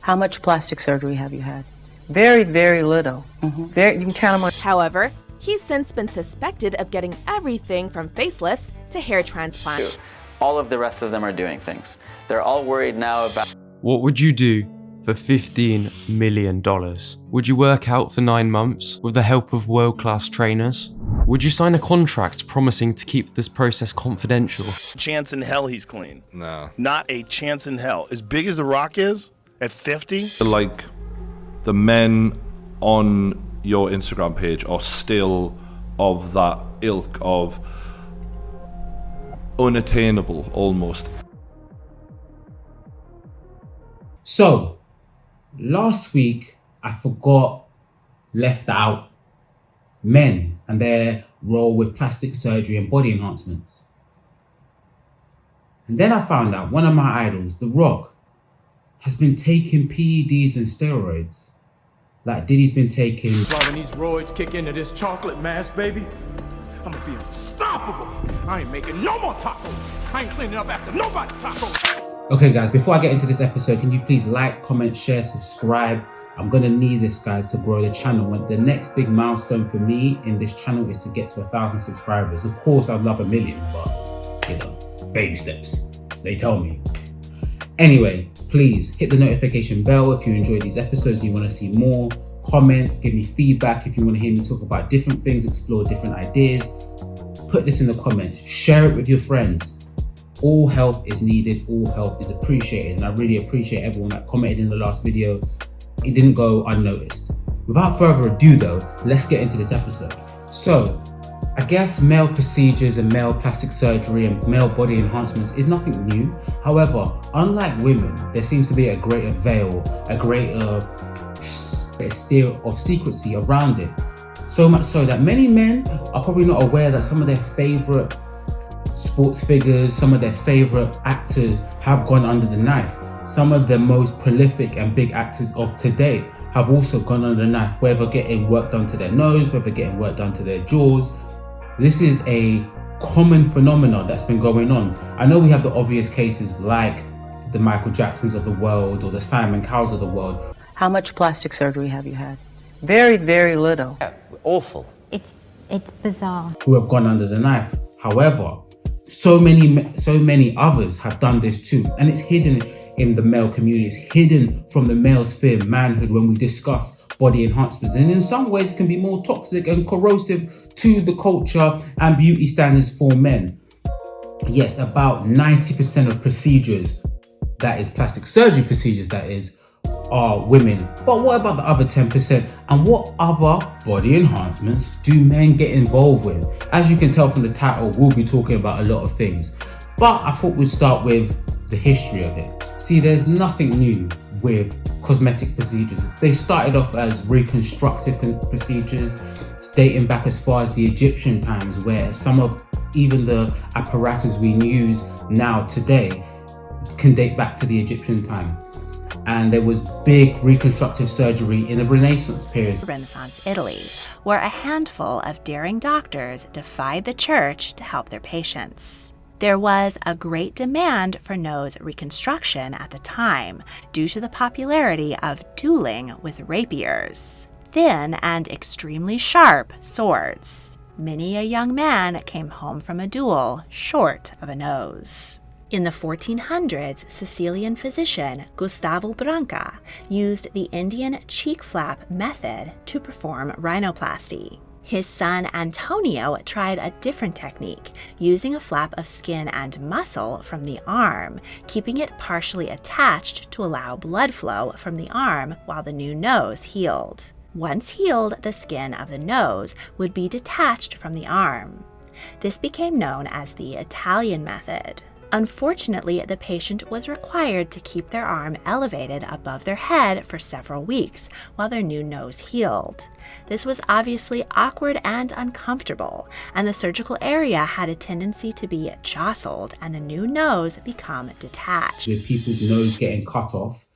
How much plastic surgery have you had? Very, very little. You can count them on. However, he's since been suspected of getting everything from facelifts to hair transplants. All of the rest of them are doing things. They're all worried now about... What would you do for $15 million? Would you work out for 9 months with the help of world-class trainers? Would you sign a contract promising to keep this process confidential? Chance in hell he's clean. No. Not a chance in hell. As big as The Rock is, at 50. Like, the men on your Instagram page are still of that ilk of unattainable, almost. So, last week, I left out men and their role with plastic surgery and body enhancements. And then I found out one of my idols, The Rock, has been taking PEDs and steroids. Like Diddy's been taking... When these roids kick into this chocolate mass, baby, I'm gonna be unstoppable. I ain't making no more tacos. I ain't cleaning up after nobody's tacos. Okay guys, before I get into this episode, can you please like, comment, share, subscribe? I'm gonna need this, guys, to grow the channel. When the next big milestone for me in this channel is to get to 1,000 subscribers. Of course, I'd love 1 million, but baby steps. They tell me. Anyway, please hit the notification bell if you enjoy these episodes and you want to see more. Comment, give me feedback if you want to hear me talk about different things, explore different ideas. Put this in the comments. Share it with your friends. All help is needed. All help is appreciated. And I really appreciate everyone that commented in the last video. It didn't go unnoticed. Without further ado though, let's get into this episode. So, I guess male procedures and male plastic surgery and male body enhancements is nothing new. However, unlike women, there seems to be a greater veil, a greater stir of secrecy around it. So much so that many men are probably not aware that some of their favorite sports figures, some of their favorite actors have gone under the knife. Some of the most prolific and big actors of today have also gone under the knife, whether getting work done to their nose, whether getting work done to their jaws. This is a common phenomenon that's been going on. I know we have the obvious cases like the Michael Jacksons of the world or the Simon Cowells of the world. How much plastic surgery have you had? Very, very little. Yeah, awful. It's bizarre. Who have gone under the knife. However, so many others have done this too, and it's hidden in the male community. It's hidden from the male sphere, manhood, when we discuss body enhancements, and in some ways can be more toxic and corrosive to the culture and beauty standards for men. Yes, about 90% of procedures, that is plastic surgery procedures, that is, are women. But what about the other 10%? And what other body enhancements do men get involved with? As you can tell from the title, we'll be talking about a lot of things. But I thought we'd start with the history of it. See, there's nothing new with cosmetic procedures. They started off as reconstructive procedures, dating back as far as the Egyptian times, where some of even the apparatus we use now today can date back to the Egyptian time. And there was big reconstructive surgery in the Renaissance period. Renaissance Italy, where a handful of daring doctors defied the church to help their patients. There was a great demand for nose reconstruction at the time due to the popularity of dueling with rapiers, thin and extremely sharp swords. Many a young man came home from a duel short of a nose. In the 1400s, Sicilian physician Gustavo Branca used the Indian cheek flap method to perform rhinoplasty. His son Antonio tried a different technique, using a flap of skin and muscle from the arm, keeping it partially attached to allow blood flow from the arm while the new nose healed. Once healed, the skin of the nose would be detached from the arm. This became known as the Italian method. Unfortunately, the patient was required to keep their arm elevated above their head for several weeks while their new nose healed. This was obviously awkward and uncomfortable, and the surgical area had a tendency to be jostled and the new nose become detached. With people's nose getting cut off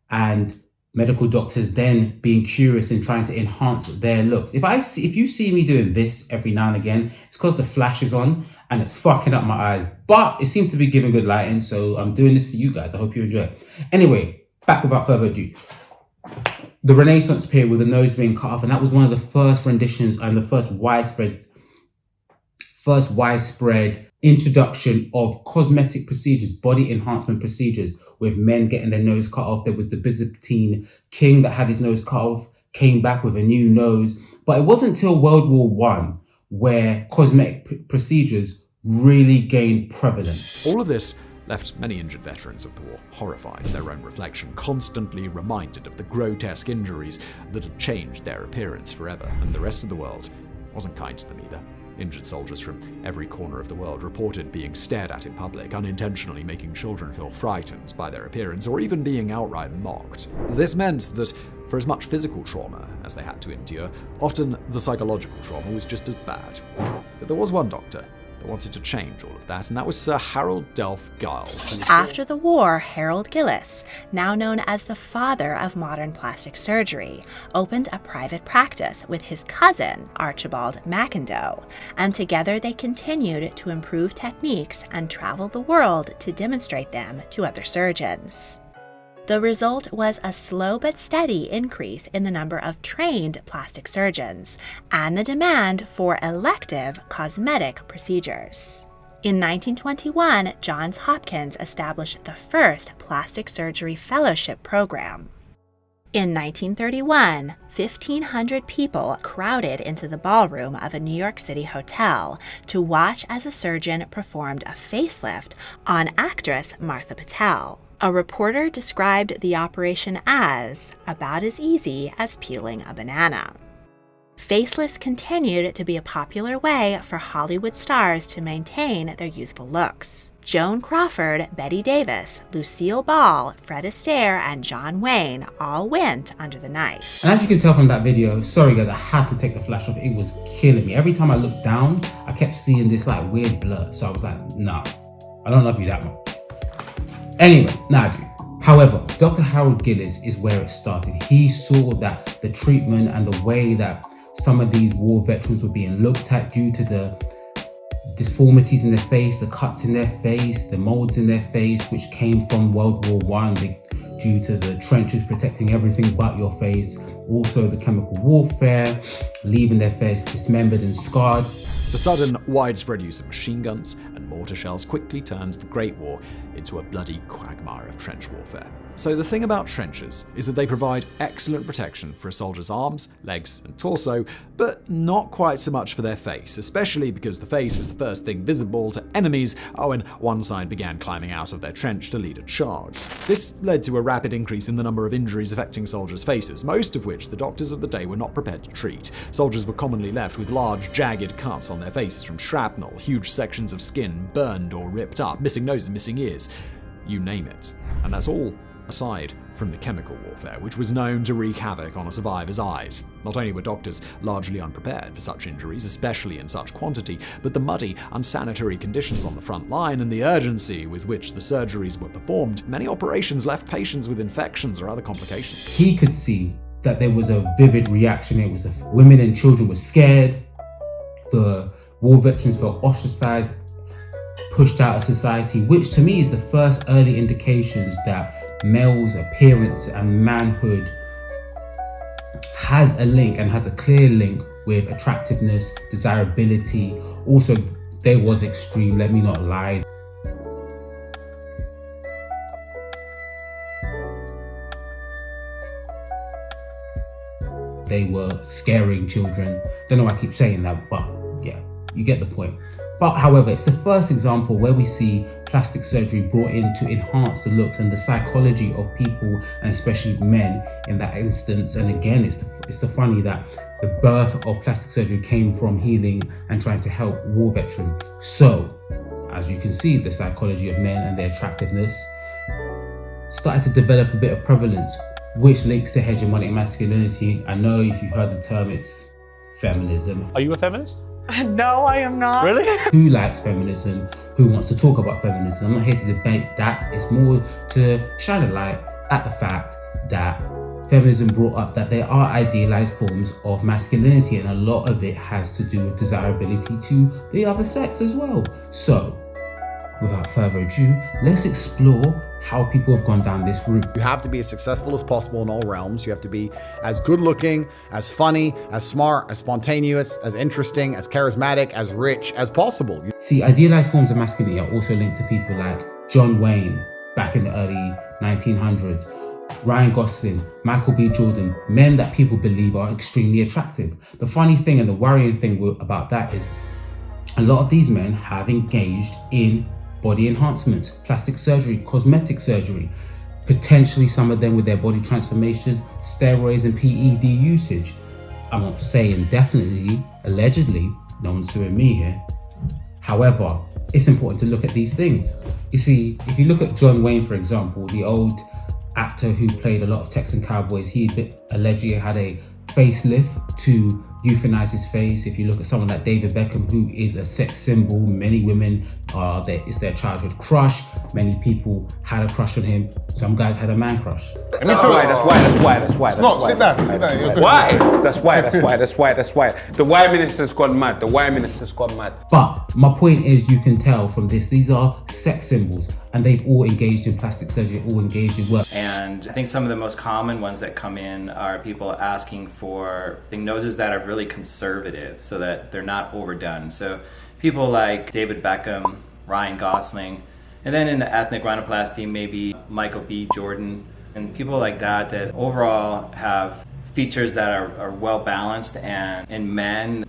and medical doctors then being curious and trying to enhance their looks. If you see me doing this every now and again, it's because the flash is on and it's fucking up my eyes. But it seems to be giving good lighting, so I'm doing this for you guys. I hope you enjoy it. Anyway, back without further ado. The Renaissance period with the nose being cut off, and that was one of the first renditions and the first widespread introduction of cosmetic procedures, body enhancement procedures, with men getting their nose cut off. There was the Byzantine king that had his nose cut off, came back with a new nose. But it wasn't until World War I where cosmetic procedures really gained prevalence. All of this left many injured veterans of the war horrified at their own reflection, constantly reminded of the grotesque injuries that had changed their appearance forever. And the rest of the world wasn't kind to them either. Injured soldiers from every corner of the world reported being stared at in public, unintentionally making children feel frightened by their appearance, or even being outright mocked. This meant that for as much physical trauma as they had to endure, often the psychological trauma was just as bad. But there was one doctor that wanted to change all of that, and that was Sir Harold Delph Giles. After the war, Harold Gillis, now known as the father of modern plastic surgery, opened a private practice with his cousin, Archibald McIndoe, and together they continued to improve techniques and traveled the world to demonstrate them to other surgeons. The result was a slow but steady increase in the number of trained plastic surgeons and the demand for elective cosmetic procedures. In 1921, Johns Hopkins established the first plastic surgery fellowship program. In 1931, 1,500 people crowded into the ballroom of a New York City hotel to watch as a surgeon performed a facelift on actress Martha Patel. A reporter described the operation as about as easy as peeling a banana. Facelifts continued to be a popular way for Hollywood stars to maintain their youthful looks. Joan Crawford, Bette Davis, Lucille Ball, Fred Astaire, and John Wayne all went under the knife. And as you can tell from that video, sorry guys, I had to take the flash off. It was killing me. Every time I looked down, I kept seeing this like weird blur. So I was like, nah, I don't love you that much. Anyway, now I do. However, Dr. Harold Gillis is where it started. He saw that the treatment and the way that some of these war veterans were being looked at due to the deformities in their face, the cuts in their face, the molds in their face, which came from World War I due to the trenches protecting everything but your face. Also the chemical warfare, leaving their face dismembered and scarred. The sudden, widespread use of machine guns and mortar shells quickly turned the Great War into a bloody quagmire of trench warfare. So the thing about trenches is that they provide excellent protection for a soldier's arms, legs, and torso, but not quite so much for their face, especially because the face was the first thing visible to enemies when one side began climbing out of their trench to lead a charge. This led to a rapid increase in the number of injuries affecting soldiers' faces, most of which the doctors of the day were not prepared to treat. Soldiers were commonly left with large, jagged cuts on their faces from shrapnel, huge sections of skin burned or ripped up, missing noses, missing ears, you name it. And that's all aside from the chemical warfare, which was known to wreak havoc on a survivor's eyes. Not only were doctors largely unprepared for such injuries, especially in such quantity, but the muddy, unsanitary conditions on the front line and the urgency with which the surgeries were performed, many operations left patients with infections or other complications. He could see that there was a vivid reaction. It was women and children were scared. The war veterans felt ostracized, pushed out of society, which to me is the first early indications that male's appearance and manhood has a link and has a clear link with attractiveness, desirability. Also, there was extreme, let me not lie. They were scaring children. Don't know why I keep saying that, but yeah, you get the point. But however, it's the first example where we see plastic surgery brought in to enhance the looks and the psychology of people, and especially men in that instance. And again, it's so funny that the birth of plastic surgery came from healing and trying to help war veterans. So, as you can see, the psychology of men and their attractiveness started to develop a bit of prevalence, which links to hegemonic masculinity. I know if you've heard the term, it's feminism. Are you a feminist? No, I am not. Really? Who likes feminism? Who wants to talk about feminism? I'm not here to debate that. It's more to shine a light at the fact that feminism brought up that there are idealized forms of masculinity, and a lot of it has to do with desirability to the other sex as well. So, without further ado, let's explore how people have gone down this route. You have to be as successful as possible in all realms. You have to be as good looking, as funny, as smart, as spontaneous, as interesting, as charismatic, as rich as possible. See, idealized forms of masculinity are also linked to people like John Wayne back in the early 1900s, Ryan Gosling, Michael B. Jordan, men that people believe are extremely attractive. The funny thing and the worrying thing about that is a lot of these men have engaged in body enhancements, plastic surgery, cosmetic surgery, potentially some of them with their body transformations, steroids and PED usage. I'm not saying definitely, allegedly, no one's suing me here. However, it's important to look at these things. You see, if you look at John Wayne, for example, the old actor who played a lot of Texan cowboys, he allegedly had a facelift to euthanize his face. If you look at someone like David Beckham, who is a sex symbol, many women it's their childhood crush. Many people had a crush on him. Some guys had a man crush. That's why. No, sit down. Why? That's why. The why minister's gone mad. But my point is, you can tell from this, these are sex symbols, and they've all engaged in plastic surgery, all engaged in work. And I think some of the most common ones that come in are people asking for noses that are really conservative so that they're not overdone. So people like David Beckham, Ryan Gosling, and then in the ethnic rhinoplasty, maybe Michael B. Jordan, and people like that overall have features that are well balanced and in men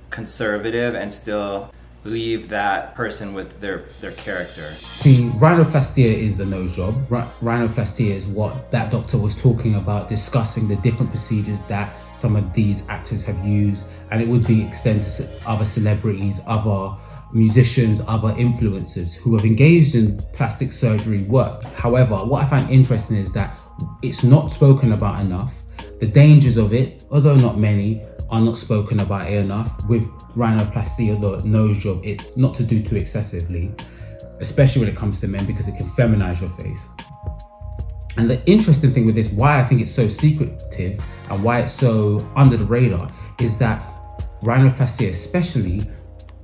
conservative and still leave that person with their character. See, rhinoplastia is the nose job. Rhinoplastia is what that doctor was talking about, discussing the different procedures that some of these actors have used, and it would be extended to other celebrities, other musicians, other influencers who have engaged in plastic surgery work. However, what I find interesting is that it's not spoken about enough. The dangers of it, although not many, are not spoken about enough. With rhinoplasty or the nose job, it's not to do too excessively, especially when it comes to men, because it can feminize your face. And the interesting thing with this, why I think it's so secretive and why it's so under the radar, is that rhinoplasty especially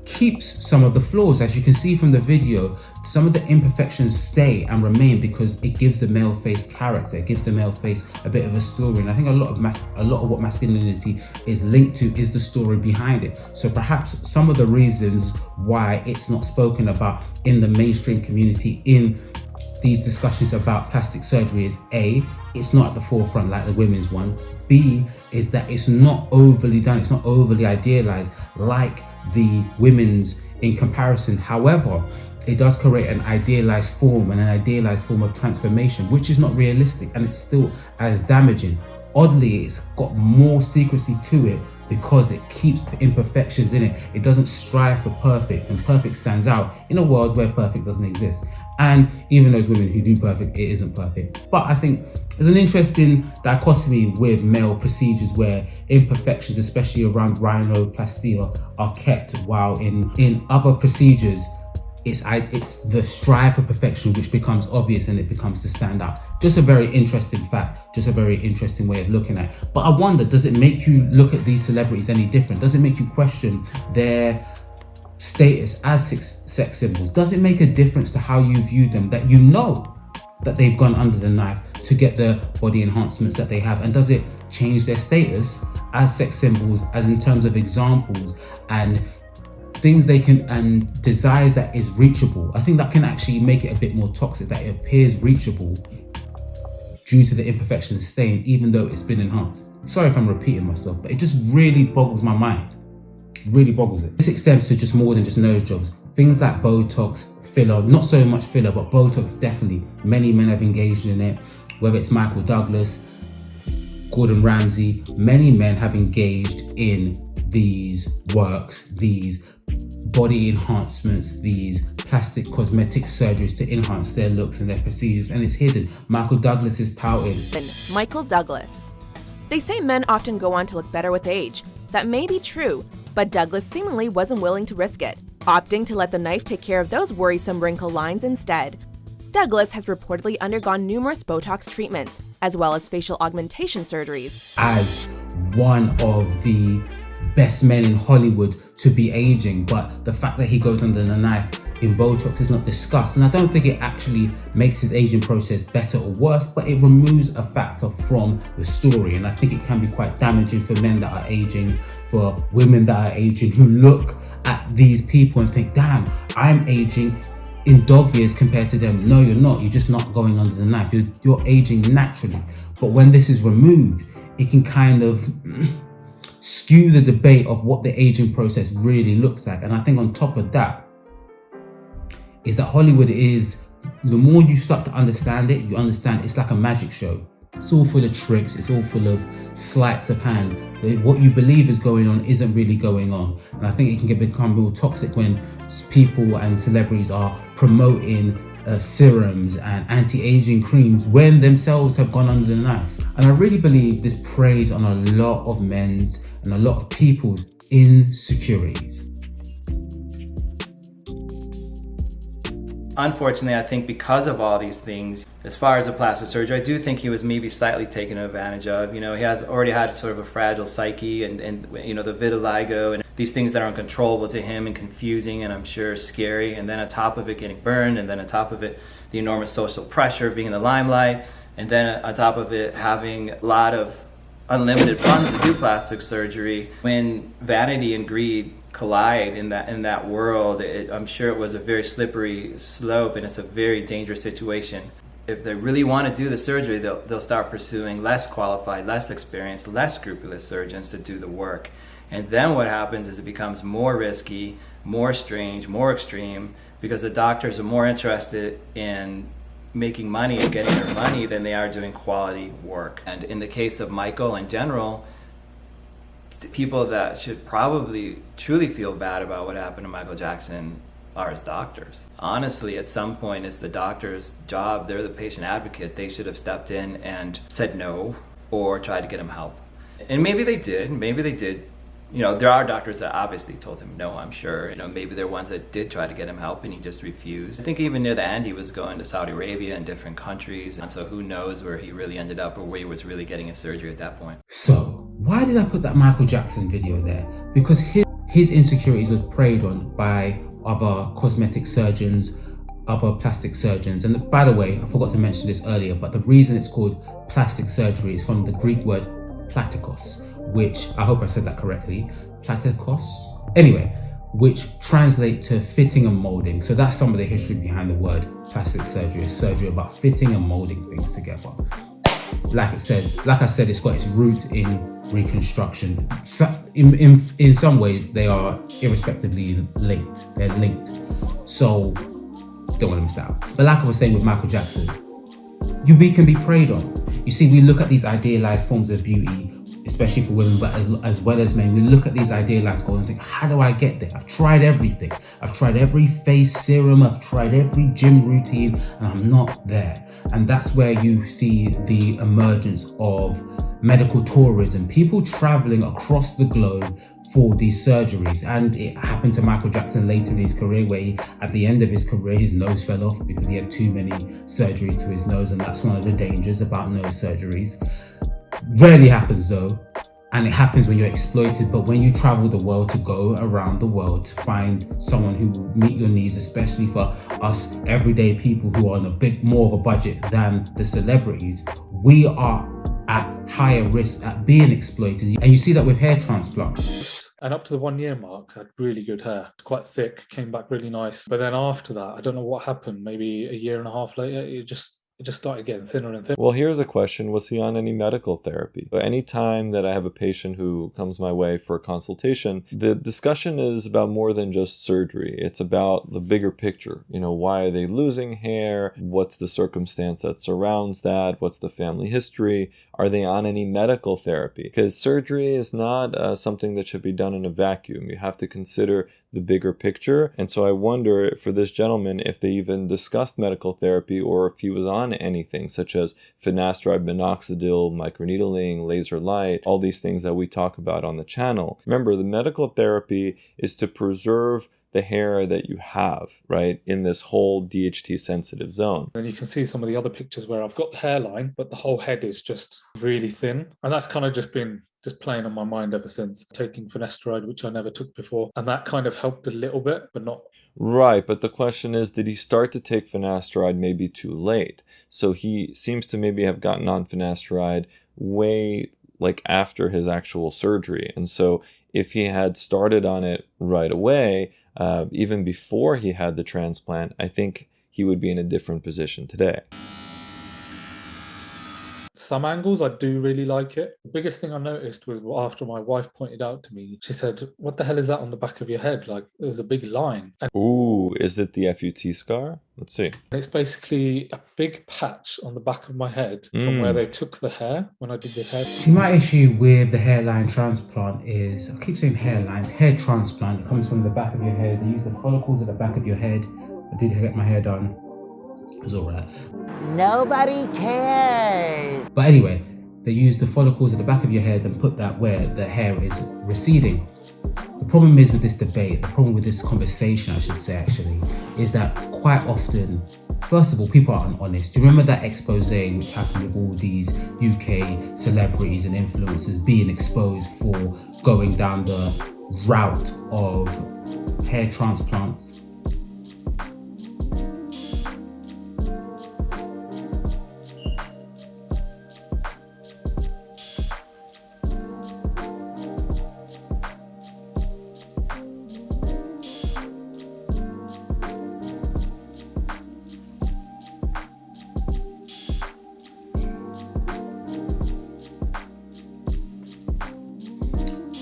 keeps some of the flaws. As you can see from the video, some of the imperfections stay and remain because it gives the male face character, it gives the male face a bit of a story. And I think a lot of what masculinity is linked to is the story behind it. So perhaps some of the reasons why it's not spoken about in the mainstream community in these discussions about plastic surgery is A, it's not at the forefront like the women's one. B, is that it's not overly done, it's not overly idealized like the women's in comparison. However, it does create an idealized form and an idealized form of transformation, which is not realistic, and it's still as damaging. Oddly, it's got more secrecy to it because it keeps imperfections in it. It doesn't strive for perfect, and perfect stands out in a world where perfect doesn't exist. And even those women who do perfect, it isn't perfect. But I think there's an interesting dichotomy with male procedures where imperfections, especially around rhinoplasty, are kept, while in other procedures, it's the strive for perfection which becomes obvious and it becomes to stand out. Just a very interesting fact, just a very interesting way of looking at it. But I wonder, does it make you look at these celebrities any different? Does it make you question their status as sex symbols? Does it make a difference to how you view them, that you know that they've gone under the knife to get the body enhancements that they have? And does it change their status as sex symbols, as in terms of examples and things they can, and desires that is reachable? I think that can actually make it a bit more toxic, that it appears reachable due to the imperfections staying, even though it's been enhanced. Sorry if I'm repeating myself, but it just really boggles my mind. Really boggles it. This extends to just more than just nose jobs. Things like Botox, filler, not so much filler, but Botox definitely. Many men have engaged in it, whether it's Michael Douglas, Gordon Ramsay. Many men have engaged in these works, these body enhancements, these plastic cosmetic surgeries to enhance their looks and their procedures, and it's hidden. Michael Douglas is touted. Michael Douglas. They say men often go on to look better with age. That may be true, but Douglas seemingly wasn't willing to risk it, opting to let the knife take care of those worrisome wrinkle lines instead. Douglas has reportedly undergone numerous Botox treatments, as well as facial augmentation surgeries. As one of the best men in Hollywood to be aging, but the fact that he goes under the knife in Botox is not discussed, and I don't think it actually makes his aging process better or worse, but it removes a factor from the story, and I think it can be quite damaging for men that are aging, for women that are aging, who look at these people and think, damn, I'm aging in dog years compared to them. No, you're not. You're just not going under the knife. You're aging naturally. But when this is removed, it can kind of skew the debate of what the aging process really looks like. And I think on top of that, is that Hollywood is, the more you start to understand it, you understand it's like a magic show. It's all full of tricks, it's all full of sleights of hand. What you believe is going on isn't really going on. And I think it can become real toxic when people and celebrities are promoting serums and anti-aging creams when themselves have gone under the knife. And I really believe this preys on a lot of men's and a lot of people's insecurities. Unfortunately, I think because of all these things, as far as a plastic surgery, I do think he was maybe slightly taken advantage of. He has already had sort of a fragile psyche and the vitiligo and these things that are uncontrollable to him and confusing and I'm sure scary. And then on top of it getting burned, and then on top of it, the enormous social pressure of being in the limelight. And then on top of it, having a lot of unlimited funds to do plastic surgery. When vanity and greed collide in that world, I'm sure it was a very slippery slope, and it's a very dangerous situation. If they really want to do the surgery, they'll start pursuing less qualified, less experienced, less scrupulous surgeons to do the work. And then what happens is it becomes more risky, more strange, more extreme, because the doctors are more interested in making money and getting their money than they are doing quality work. And in the case of Michael in general, people that should probably truly feel bad about what happened to Michael Jackson are his doctors. Honestly, at some point, it's the doctor's job. They're the patient advocate. They should have stepped in and said no or tried to get him help. And maybe they did. There are doctors that obviously told him no, I'm sure. Maybe there are ones that did try to get him help and he just refused. I think even near the end he was going to Saudi Arabia and different countries, and so who knows where he really ended up or where he was really getting his surgery at that point. So, why did I put that Michael Jackson video there? Because his insecurities were preyed on by other cosmetic surgeons, other plastic surgeons. And by the way, I forgot to mention this earlier, but the reason it's called plastic surgery is from the Greek word platikos, which, I hope I said that correctly, platikos? Anyway, which translate to fitting and molding. So that's some of the history behind the word plastic surgery. It's surgery about fitting and molding things together. Like I said, it's got its roots in reconstruction. So in some ways, they are irrespectively linked. They're linked. So don't want to miss that out. But like I was saying with Michael Jackson, we can be preyed on. You see, we look at these idealized forms of beauty, especially for women, but as well as men, we look at these idealized goals and think, how do I get there? I've tried everything. I've tried every face serum, I've tried every gym routine, and I'm not there. And that's where you see the emergence of medical tourism, people traveling across the globe for these surgeries. And it happened to Michael Jackson later in his career, where at the end of his career, his nose fell off because he had too many surgeries to his nose, and that's one of the dangers about nose surgeries. Rarely happens though, and it happens when you're exploited. But when you travel the world, to go around the world to find someone who will meet your needs, especially for us everyday people who are on a bit more of a budget than the celebrities, we are at higher risk at being exploited. And you see that with hair transplants. And up to the 1 year mark, had really good hair. Quite thick, came back really nice. But then after that, I don't know what happened. Maybe a year and a half later, it just started getting thinner and thinner. Well, here's a question. Was he on any medical therapy? Any time that I have a patient who comes my way for a consultation, the discussion is about more than just surgery. It's about the bigger picture. Why are they losing hair? What's the circumstance that surrounds that? What's the family history? Are they on any medical therapy? Because surgery is not something that should be done in a vacuum. You have to consider the bigger picture. And so I wonder for this gentleman if they even discussed medical therapy, or if he was on anything such as finasteride, minoxidil, microneedling, laser light, all these things that we talk about on the channel. Remember, the medical therapy is to preserve the hair that you have, right, in this whole DHT sensitive zone. Then you can see some of the other pictures where I've got the hairline, but the whole head is just really thin. And that's kind of just been playing on my mind ever since taking finasteride, which I never took before. And that kind of helped a little bit, but not. Right, but the question is, did he start to take finasteride maybe too late? So he seems to maybe have gotten on finasteride way like after his actual surgery. And so if he had started on it right away, even before he had the transplant, I think he would be in a different position today. Some angles, I do really like it. The biggest thing I noticed was after my wife pointed out to me, she said, "What the hell is that on the back of your head? Like, there's a big line." And ooh, is it the FUT scar? Let's see. it's basically a big patch on the back of my head from where they took the hair when I did the hair. See, my issue with the hairline transplant is, I keep saying hairlines, hair transplant. It comes from the back of your head. They use the follicles at the back of your head. I did get my hair done. It was all right. Nobody cares. But anyway, they use the follicles at the back of your head and put that where the hair is receding. The problem is with this debate, the problem with this conversation, I should say actually, is that quite often, first of all, people aren't honest. Do you remember that expose which happened with all these UK celebrities and influencers being exposed for going down the route of hair transplants?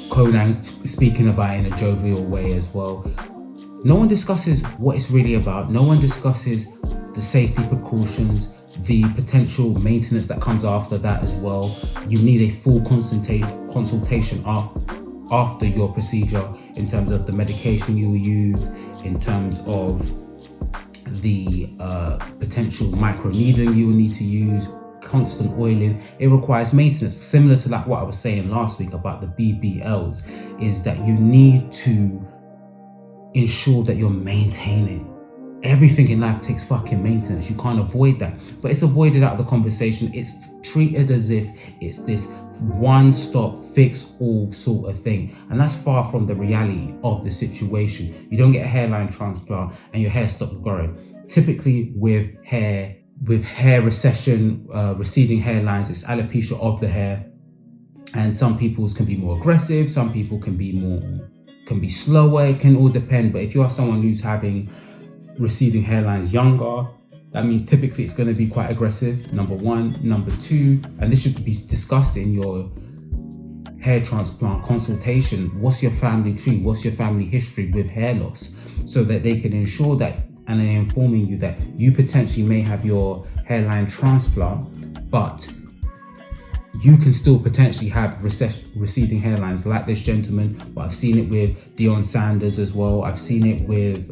Conan speaking about it in a jovial way as well. No one discusses what it's really about. No one discusses the safety precautions, the potential maintenance that comes after that as well. You need a full consultation after your procedure in terms of the medication you'll use, in terms of the potential microneedling you will need to use, constant oiling. It requires maintenance, similar to like what I was saying last week about the BBLs, is that you need to ensure that you're maintaining. Everything in life takes fucking maintenance. You can't avoid that, but it's avoided out of the conversation. It's treated as if it's this one-stop fix-all sort of thing, and that's far from the reality of the situation. You don't get a hairline transplant and your hair stops growing. Typically with hair recession, receding hairlines, it's alopecia of the hair, and some people's can be more aggressive, some people can be slower. It can all depend. But if you are someone who's having receding hairlines younger, that means typically it's going to be quite aggressive, number one. Number two, and this should be discussed in your hair transplant consultation, what's your family tree, what's your family history with hair loss, so that they can ensure that, and they're informing you that you potentially may have your hairline transplant, but you can still potentially have receding hairlines like this gentleman. But I've seen it with Deion Sanders as well. I've seen it with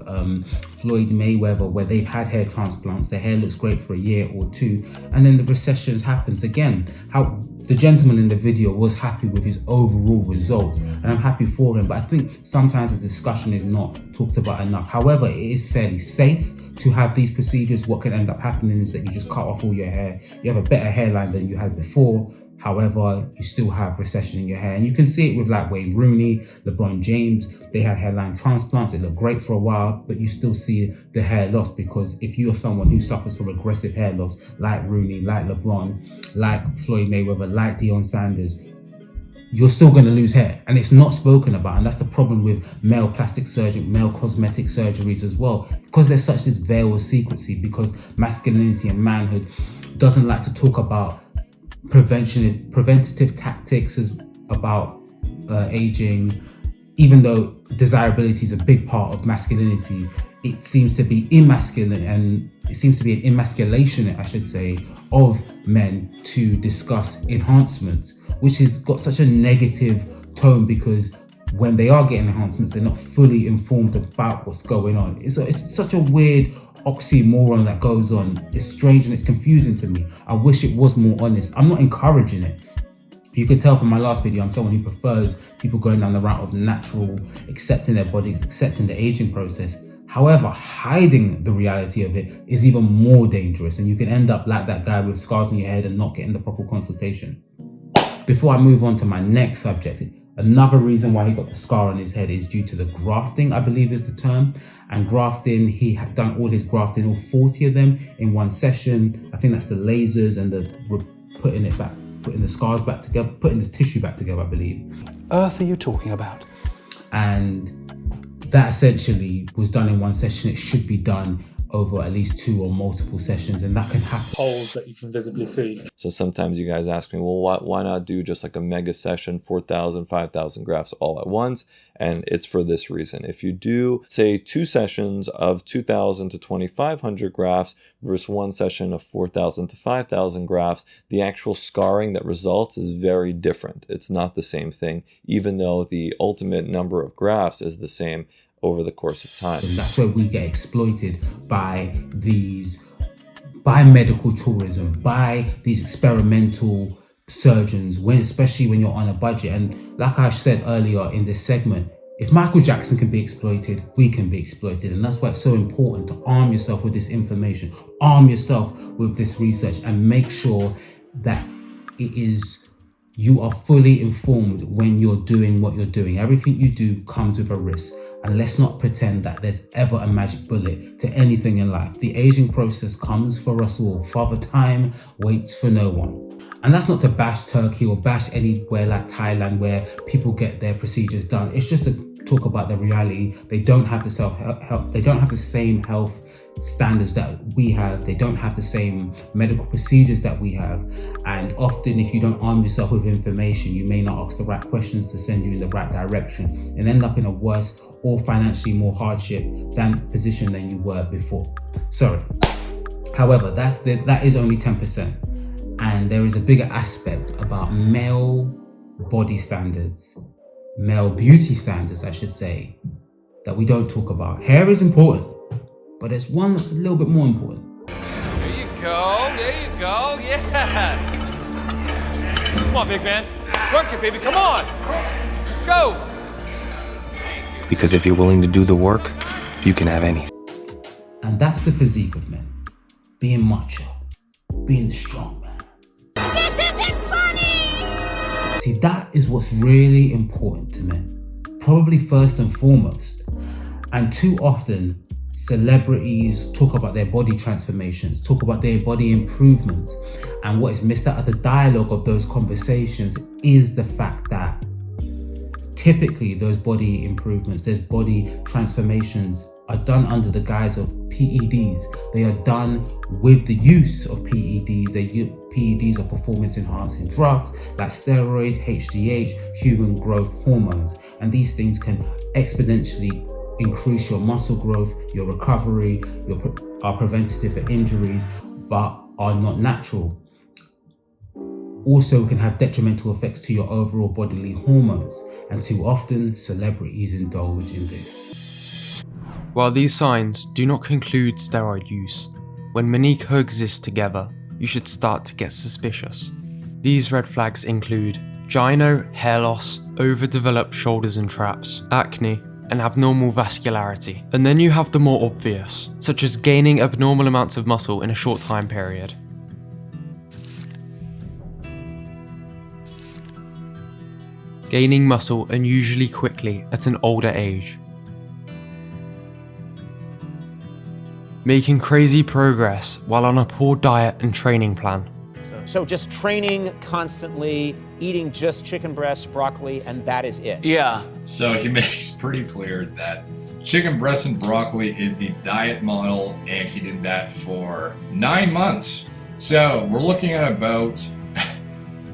Floyd Mayweather, where they've had hair transplants. Their hair looks great for a year or two, and then the recessions happens again. How the gentleman in the video was happy with his overall results, and I'm happy for him, but I think sometimes the discussion is not talked about enough. However, it is fairly safe to have these procedures. What can end up happening is that you just cut off all your hair. You have a better hairline than you had before. However, you still have recession in your hair. And you can see it with like Wayne Rooney, LeBron James. They had hairline transplants. It looked great for a while, but you still see the hair loss, because if you're someone who suffers from aggressive hair loss, like Rooney, like LeBron, like Floyd Mayweather, like Deion Sanders, you're still going to lose hair, and it's not spoken about. And that's the problem with male plastic surgery, male cosmetic surgeries as well, because there's such this veil of secrecy, because masculinity and manhood doesn't like to talk about preventative tactics is about aging. Even though desirability is a big part of masculinity, it seems to be emasculate, and it seems to be an emasculation, I should say, of men to discuss enhancements, which has got such a negative tone, because when they are getting enhancements, they're not fully informed about what's going on. It's such a weird oxymoron that goes on. It's strange and it's confusing to me. I wish it was more honest. I'm not encouraging it. You can tell from my last video, I'm someone who prefers people going down the route of natural, accepting their body, accepting the aging process. However, hiding the reality of it is even more dangerous, and you can end up like that guy with scars on your head and not getting the proper consultation. Before I move on to my next subject, another reason why he got the scar on his head is due to the grafting, I believe is the term. And grafting, he had done all his grafting, all 40 of them in one session. I think that's the lasers and the putting the scars back together, putting this tissue back together, I believe. Earth are you talking about? And that essentially was done in one session. It should be done over at least 2 or multiple sessions, and that can happen. Holes that you can visibly see. So sometimes you guys ask me, well, why not do just like a mega session, 4,000, 5,000 grafts all at once? And it's for this reason. If you do, say, 2 sessions of 2,000 to 2,500 grafts versus 1 session of 4,000 to 5,000 grafts, the actual scarring that results is very different. It's not the same thing, even though the ultimate number of grafts is the same over the course of time. And that's where we get exploited by medical tourism, by these experimental surgeons, especially when you're on a budget. And like I said earlier in this segment, if Michael Jackson can be exploited, we can be exploited. And that's why it's so important to arm yourself with this information, arm yourself with this research, and make sure that you are fully informed when you're doing what you're doing. Everything you do comes with a risk. And let's not pretend that there's ever a magic bullet to anything in life. The aging process comes for us all. Father Time waits for no one. And that's not to bash Turkey or bash anywhere like Thailand where people get their procedures done. It's just to talk about the reality. They don't have the they don't have the same health standards that we have. They don't have the same medical procedures that we have. And often if you don't arm yourself with information, you may not ask the right questions to send you in the right direction and end up in a worse or financially more hardship position than you were before. Sorry. However, that is only 10%. And there is a bigger aspect about male body standards, male beauty standards, I should say, that we don't talk about. Hair is important, but there's one that's a little bit more important. There you go, yes! Come on, big man, work it, baby, come on! Let's go! Because if you're willing to do the work, you can have anything. And that's the physique of men. Being macho, being the strong man. This isn't funny! See, that is what's really important to men. Probably first and foremost. And too often, celebrities talk about their body transformations, talk about their body improvements. And what is missed out of the dialogue of those conversations is the fact that typically those body improvements, those body transformations are done under the guise of PEDs. They are done with the use of PEDs. PEDs are performance enhancing drugs like steroids, HGH, human growth hormones. And these things can exponentially increase your muscle growth, your recovery, are preventative for injuries, but are not natural. Also can have detrimental effects to your overall bodily hormones. And too often, celebrities indulge in this. While these signs do not conclude steroid use, when many coexist together, you should start to get suspicious. These red flags include gyno, hair loss, overdeveloped shoulders and traps, acne, and abnormal vascularity. And then you have the more obvious, such as gaining abnormal amounts of muscle in a short time period. Gaining muscle unusually quickly at an older age. Making crazy progress while on a poor diet and training plan. So just training constantly, eating just chicken breast, broccoli, and that is it. Yeah. So he makes pretty clear that chicken breast and broccoli is the diet model, and he did that for 9 months. So we're looking at about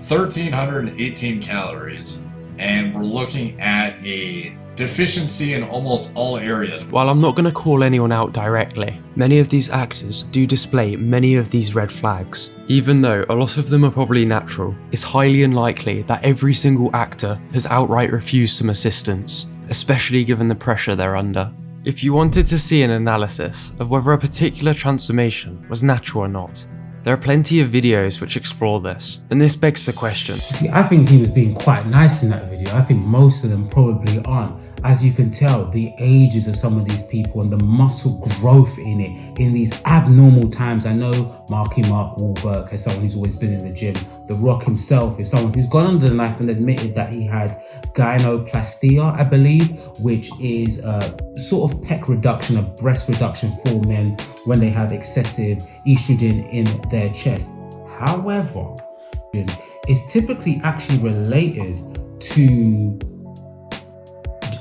1,318 calories. And we're looking at a deficiency in almost all areas. While I'm not going to call anyone out directly, many of these actors do display many of these red flags. Even though a lot of them are probably natural, it's highly unlikely that every single actor has outright refused some assistance, especially given the pressure they're under. If you wanted to see an analysis of whether a particular transformation was natural or not, There are plenty of videos which explore this, and this begs the question. See, I think he was being quite nice in that video. I think most of them probably aren't. As you can tell, the ages of some of these people and the muscle growth in it, in these abnormal times. I know Mark Wahlberg is someone who's always been in the gym. The Rock himself is someone who's gone under the knife and admitted that he had gynoplastia, I believe, which is a sort of pec reduction, a breast reduction for men when they have excessive estrogen in their chest. However, it's typically actually related to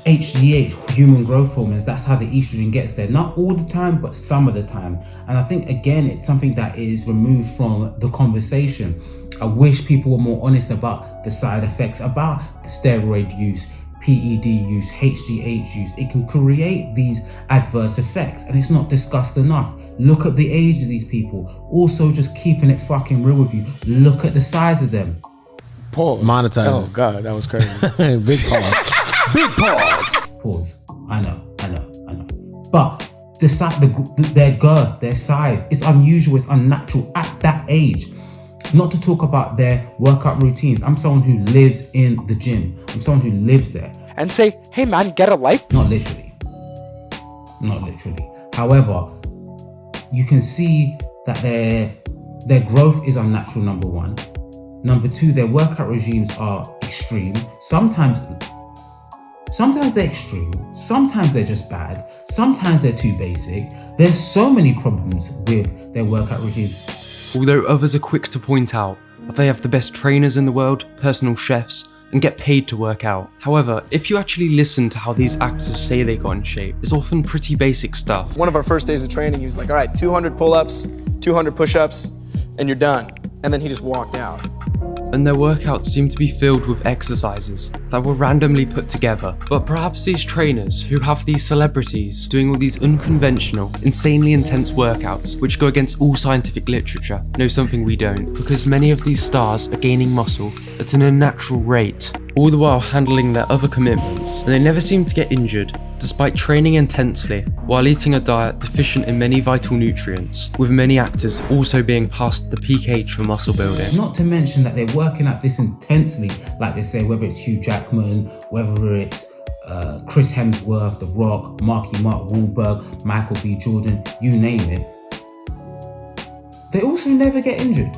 HGH, human growth hormones. That's how the estrogen gets there. Not all the time, but some of the time. And I think, again, it's something that is removed from the conversation. I wish people were more honest about the side effects, about the steroid use, PED use, HGH use. It can create these adverse effects, and it's not discussed enough. Look at the age of these people. Also, just keeping it fucking real with you, look at the size of them. Pause. Monetize. Oh God, that was crazy. Big pause. Big pause. Pause. I know. But their girth, their size, it's unusual, it's unnatural at that age. Not to talk about their workout routines. I'm someone who lives in the gym. I'm someone who lives there. And say, hey man, get a life. Not literally. However, you can see that their growth is unnatural, number one. Number two, their workout regimes are extreme. Sometimes they're extreme, sometimes they're just bad, sometimes they're too basic. There's so many problems with their workout regime. Although others are quick to point out that they have the best trainers in the world, personal chefs, and get paid to work out. However, if you actually listen to how these actors say they got in shape, it's often pretty basic stuff. One of our first days of training, he was like, all right, 200 pull-ups, 200 push-ups, and you're done. And then he just walked out. And their workouts seem to be filled with exercises that were randomly put together. But perhaps these trainers who have these celebrities doing all these unconventional, insanely intense workouts which go against all scientific literature know something we don't, because many of these stars are gaining muscle at an unnatural rate, all the while handling their other commitments, and they never seem to get injured despite training intensely while eating a diet deficient in many vital nutrients, with many actors also being past the peak age for muscle building. Not to mention that they're working at this intensely, like they say, whether it's Hugh Jackman, whether it's Chris Hemsworth, The Rock, Mark Wahlberg, Michael B. Jordan, you name it. They also never get injured.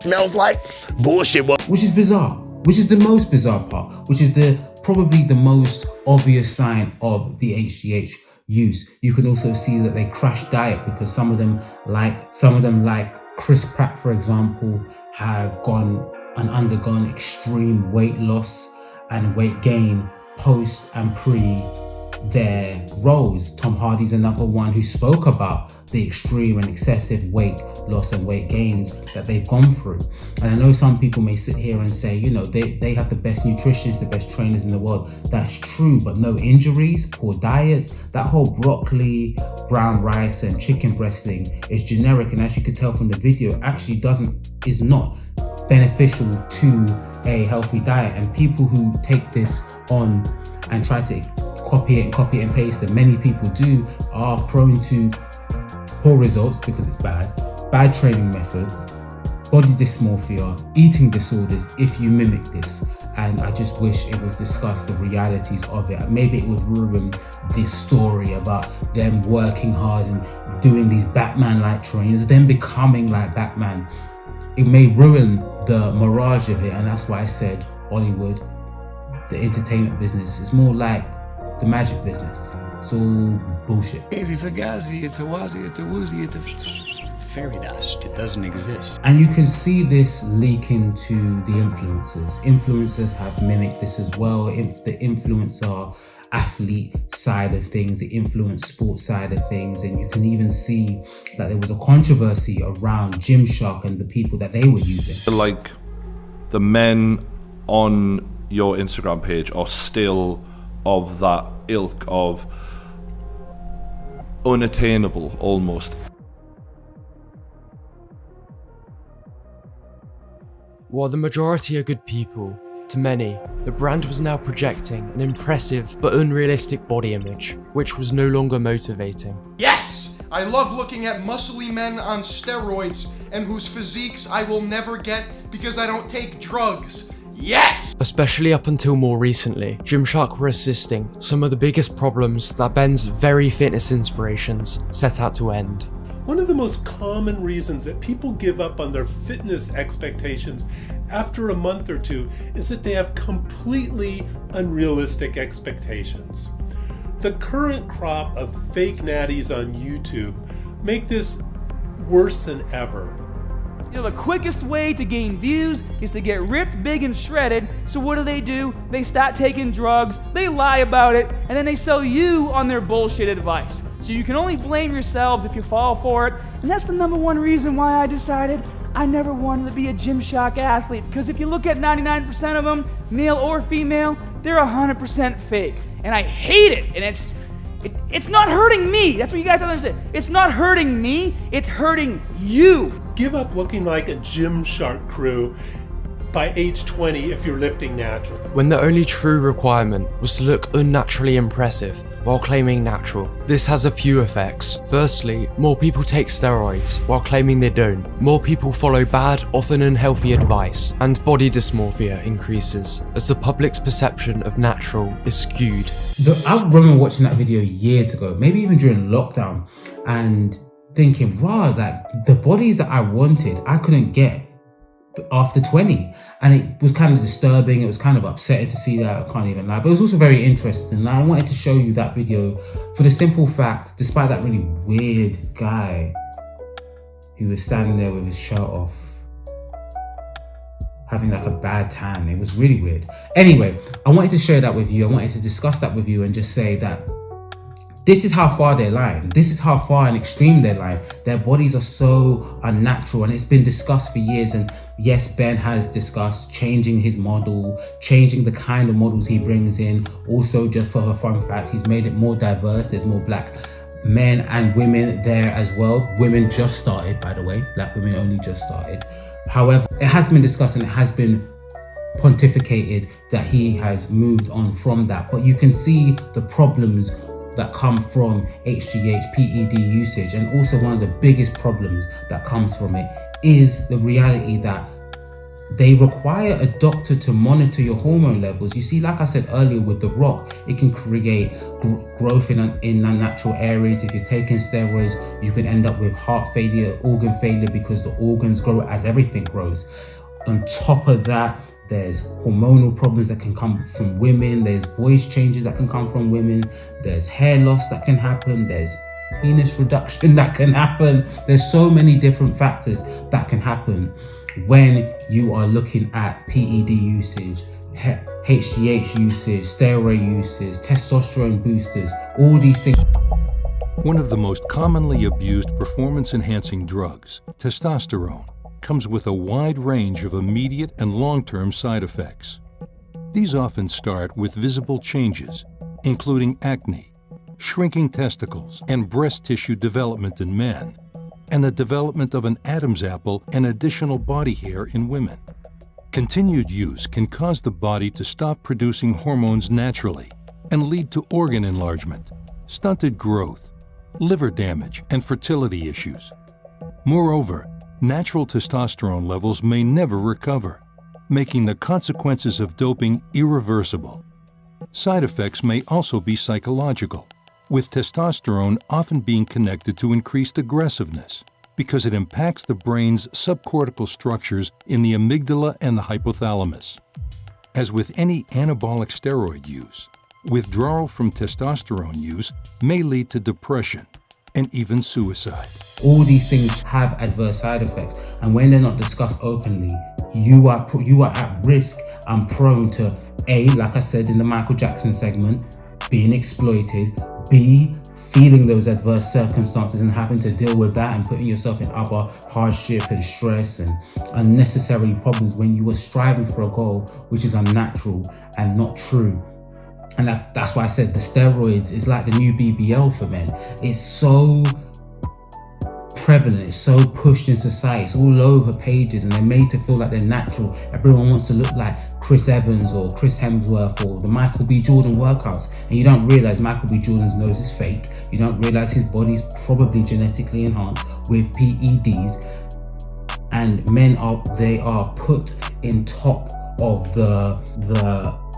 Smells like bullshit. Which is bizarre. Which is the most bizarre part. Which is probably the most obvious sign of the HGH use. You can also see that they crash diet, because some of them like Chris Pratt, for example, have gone and undergone extreme weight loss and weight gain post and pre their roles. Tom Hardy's another one who spoke about the extreme and excessive weight loss and weight gains that they've gone through. And I know some people may sit here and say, you know, they have the best nutritionists, the best trainers in the world. That's true, but no injuries, poor diets. That whole broccoli, brown rice and chicken breast thing is generic, and as you could tell from the video, actually is not beneficial to a healthy diet. And people who take this on and try to copy it and paste, and many people do, are prone to poor results because it's bad training methods, body dysmorphia, eating disorders if you mimic this. And I just wish it was discussed, the realities of it. Maybe it would ruin this story about them working hard and doing these Batman-like trainings, them becoming like Batman. It may ruin the mirage of it, and that's why I said Hollywood, the entertainment business, is more like the magic business. It's all bullshit. Easy fugazi, it's a wazi, it's a woozy, it's a fairy dust. It doesn't exist. And you can see this leak into the influencers. Influencers have mimicked this as well. The influencer athlete side of things, the influence sports side of things, and you can even see that there was a controversy around Gymshark and the people that they were using. Like, the men on your Instagram page are still of that ilk of unattainable almost. While the majority are good people, to many, the brand was now projecting an impressive but unrealistic body image, which was no longer motivating. Yes! I love looking at muscly men on steroids and whose physiques I will never get because I don't take drugs. Yes! Especially up until more recently, Gymshark were assisting some of the biggest problems that Ben's very fitness inspirations set out to end. One of the most common reasons that people give up on their fitness expectations after a month or two is that they have completely unrealistic expectations. The current crop of fake natties on YouTube make this worse than ever. You know, the quickest way to gain views is to get ripped, big, and shredded. So what do? They start taking drugs, they lie about it, and then they sell you on their bullshit advice. So you can only blame yourselves if you fall for it. And that's the number one reason why I decided I never wanted to be a Gymshark athlete. Because if you look at 99% of them, male or female, they're 100% fake. And I hate it. And it's not hurting me. That's what you guys don't understand. It's not hurting me, it's hurting you. Give up looking like a Gymshark crew by age 20 if you're lifting natural. When the only true requirement was to look unnaturally impressive while claiming natural. This has a few effects. Firstly, more people take steroids while claiming they don't. More people follow bad, often unhealthy advice, and body dysmorphia increases as the public's perception of natural is skewed. I remember watching that video years ago, maybe even during lockdown, and thinking, wow, like the bodies that I wanted, I couldn't get after 20, and it was kind of disturbing. It was kind of upsetting to see that, I can't even lie, but it was also very interesting. I wanted to show you that video for the simple fact, despite that really weird guy who was standing there with his shirt off, having like a bad tan, it was really weird. Anyway, I wanted to share that with you. I wanted to discuss that with you and just say that this is how far they're lying. This is how far and extreme they're lying. Their bodies are so unnatural, and it's been discussed for years. And yes, Ben has discussed changing his model, changing the kind of models he brings in. Also, just for a fun fact, he's made it more diverse. There's more black men and women there as well. Women just started, by the way. Black women only just started. However, it has been discussed and it has been pontificated that he has moved on from that. But you can see the problems that come from HGH, PED usage, and also one of the biggest problems that comes from it is the reality that they require a doctor to monitor your hormone levels. You see, like I said earlier with The Rock, it can create growth in unnatural areas. If you're taking steroids, you can end up with heart failure, organ failure, because the organs grow as everything grows. On top of that, there's hormonal problems that can come from women. There's voice changes that can come from women. There's hair loss that can happen. There's penis reduction that can happen. There's so many different factors that can happen when you are looking at PED usage, HGH usage, steroid usage, testosterone boosters, all these things. One of the most commonly abused performance-enhancing drugs, testosterone, comes with a wide range of immediate and long-term side effects. These often start with visible changes, including acne, shrinking testicles, and breast tissue development in men, and the development of an Adam's apple and additional body hair in women. Continued use can cause the body to stop producing hormones naturally and lead to organ enlargement, stunted growth, liver damage, and fertility issues. Moreover, natural testosterone levels may never recover, making the consequences of doping irreversible. Side effects may also be psychological, with testosterone often being connected to increased aggressiveness because it impacts the brain's subcortical structures in the amygdala and the hypothalamus. As with any anabolic steroid use, withdrawal from testosterone use may lead to depression and even suicide. All these things have adverse side effects, and when they're not discussed openly, you are at risk and prone to A, like I said in the Michael Jackson segment, being exploited, B, feeling those adverse circumstances and having to deal with that and putting yourself in other hardship and stress and unnecessary problems when you were striving for a goal which is unnatural and not true. And that's why I said the steroids is like the new BBL for men. It's so prevalent, it's so pushed in society, it's all over pages, and they're made to feel like they're natural. Everyone wants to look like Chris Evans or Chris Hemsworth or the Michael B. Jordan workouts, and you don't realize Michael B. Jordan's nose is fake. You don't realize his body's probably genetically enhanced with PEDs, and men are put in top of the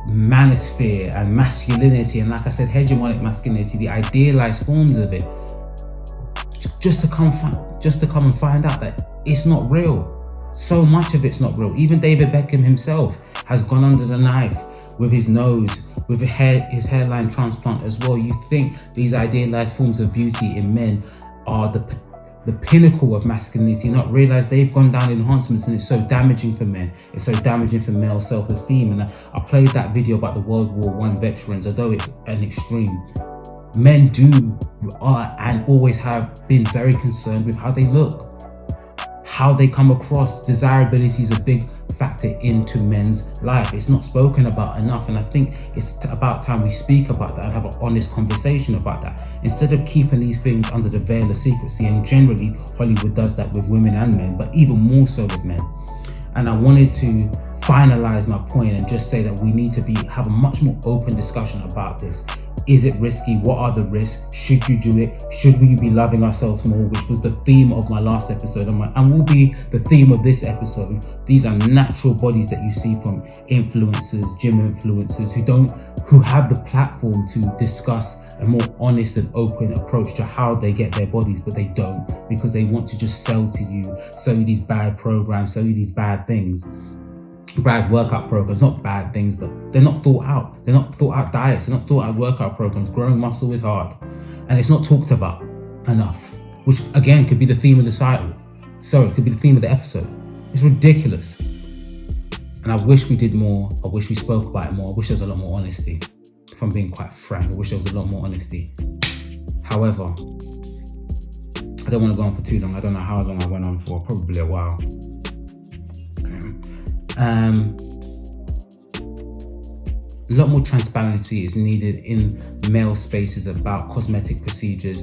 manosphere and masculinity, and like I said, hegemonic masculinity, the idealized forms of it, just to come and find out that it's not real. So much of it's not real. Even David Beckham himself has gone under the knife with his nose, with his hairline transplant as well. You think these idealized forms of beauty in men are the pinnacle of masculinity, not realize they've gone down enhancements, and it's so damaging for men. It's so damaging for male self-esteem. And I played that video about the World War I veterans, although it's an extreme. Men are and always have been very concerned with how they look, how they come across. Desirability is a big factor into men's life. It's not spoken about enough, and I think it's about time we speak about that and have an honest conversation about that, instead of keeping these things under the veil of secrecy. And generally Hollywood does that with women and men, but even more so with men. And I wanted to finalize my point and just say that we need to have a much more open discussion about this. Is it risky? What are the risks? Should you do it? Should we be loving ourselves more? Which was the theme of my last episode and will be the theme of this episode. These are natural bodies that you see from influencers, gym influencers who have the platform to discuss a more honest and open approach to how they get their bodies, but they don't, because they want to just sell you these bad programs, sell you these bad things. Bad workout programs, not bad things, but they're not thought out. They're not thought out diets, they're not thought out workout programs. Growing muscle is hard, and it's not talked about enough, which again could be the theme of the title. So it could be the theme of the episode. It's ridiculous. And I wish we did more. I wish we spoke about it more. I wish there was a lot more honesty. If I'm being quite frank, I wish there was a lot more honesty. However, I don't want to go on for too long. I don't know how long I went on for, probably a while. A lot more transparency is needed in male spaces about cosmetic procedures,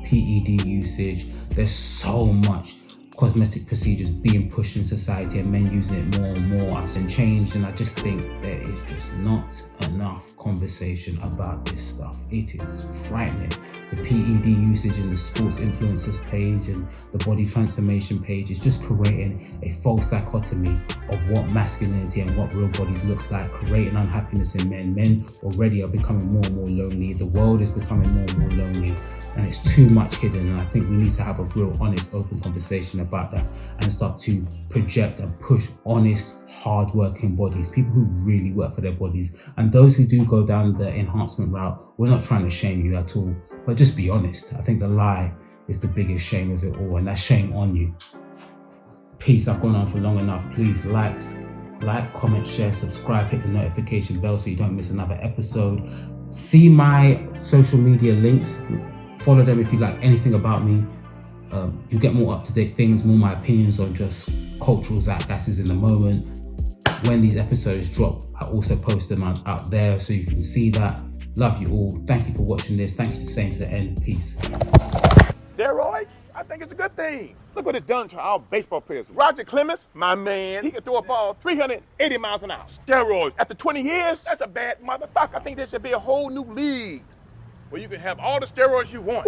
PED usage. There's so much cosmetic procedures being pushed in society and men using it more and more and changed, and I just think there is just not enough conversation about this stuff. It is frightening. The PED usage in the sports influencers page and the body transformation page is just creating a false dichotomy of what masculinity and what real bodies look like, creating unhappiness in men. Men already are becoming more and more lonely. The world is becoming more and more lonely, and it's too much hidden. And I think we need to have a real honest, open conversation about that and start to project and push honest, hard-working bodies, people who really work for their bodies. And those who do go down the enhancement route, we're not trying to shame you at all, but just be honest. I think the lie is the biggest shame of it all, and that's shame on you. Peace. I've gone on for long enough. Please like, comment, share, subscribe, hit the notification bell so you don't miss another episode. See my social media links. Follow them if you like anything about me. You get more up-to-date things, more my opinions on just cultural zeitgeist in the moment. When these episodes drop, I also post them out there so you can see that. Love you all. Thank you for watching this. Thank you for staying to the end. Peace. Steroids? I think it's a good thing. Look what it's done to our baseball players. Roger Clemens, my man, he can throw a ball 380 miles an hour. Steroids, after 20 years, that's a bad motherfucker. I think there should be a whole new league where you can have all the steroids you want.